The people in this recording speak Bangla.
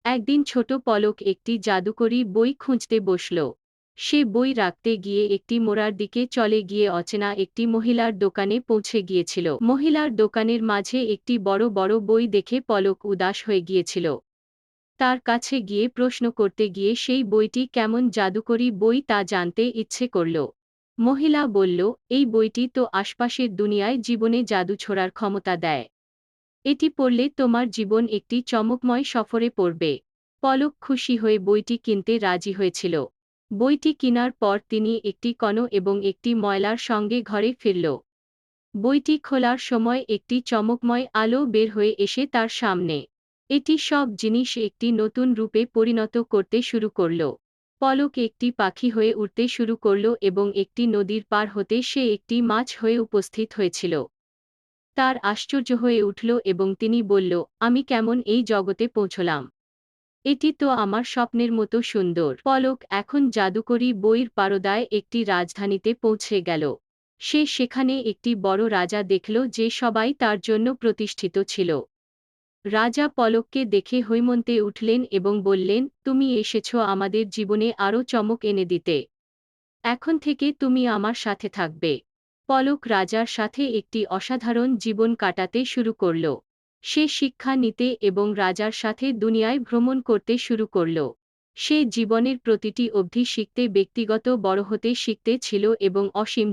একদিন ছোট পলক একটি জাদুকরি বই খুঁজতে বসল। সে বই রাখতে গিয়ে একটি মোড়ার দিকে চলে গিয়ে অচেনা একটি মহিলার দোকানে পৌঁছে গিয়েছিল। মহিলার দোকানের মাঝে একটি বড় বড় বই দেখে পলক উদাস হয়ে গিয়েছিল। তার কাছে গিয়ে প্রশ্ন করতে গিয়ে সেই বইটি কেমন জাদুকরি বই তা জানতে ইচ্ছে করল। মহিলা বলল, এই বইটি তো আশপাশের দুনিয়ায় জীবনে জাদু ছোড়ার ক্ষমতা দেয়। এটি পড়লে তোমার জীবন একটি চমকময় সফরে পড়বে। পলক খুশি হয়ে বইটি কিনতে রাজি হয়েছিল। বইটি কেনার পর তিনি একটি কণ এবং একটি ময়লার সঙ্গে ঘরে ফিরল। বইটি খোলার সময় একটি চমকময় আলো বের হয়ে এসে তার সামনে। এটি সব জিনিস একটি নতুন রূপে পরিণত করতে শুরু করল। পলক একটি পাখি হয়ে উড়তে শুরু করল এবং একটি নদীর পার হতে সে একটি মাছ হয়ে উপস্থিত হয়েছিল। তার আশ্চর্য হয়ে উঠল এবং তিনি বলল, আমি কেমন এই জগতে পৌঁছলাম? এটি তো আমার স্বপ্নের মতো সুন্দর। পলক এখন জাদুকরি বইয়ের পারদায় একটি রাজধানীতে পৌঁছে গেল। সে সেখানে একটি বড় রাজা দেখল যে সবাই তার জন্য প্রতিষ্ঠিত ছিল। রাজা পলককে দেখে হৈমন্তে উঠলেন এবং বললেন, তুমি এসেছ আমাদের জীবনে আরও চমক এনে দিতে। এখন থেকে তুমি আমার সাথে থাকবে। পলক রাজার সাথে একটি অসাধারণ জীবন কাটাতে শুরু করল। সে শিক্ষা নিতে এবং রাজার সাথে দুনিয়ায় ভ্রমণ করতে শুরু করল। সে জীবনের প্রতিটি অবধি শিখতে ব্যক্তিগত বড় হতে শিখতে ছিল এবং অসীম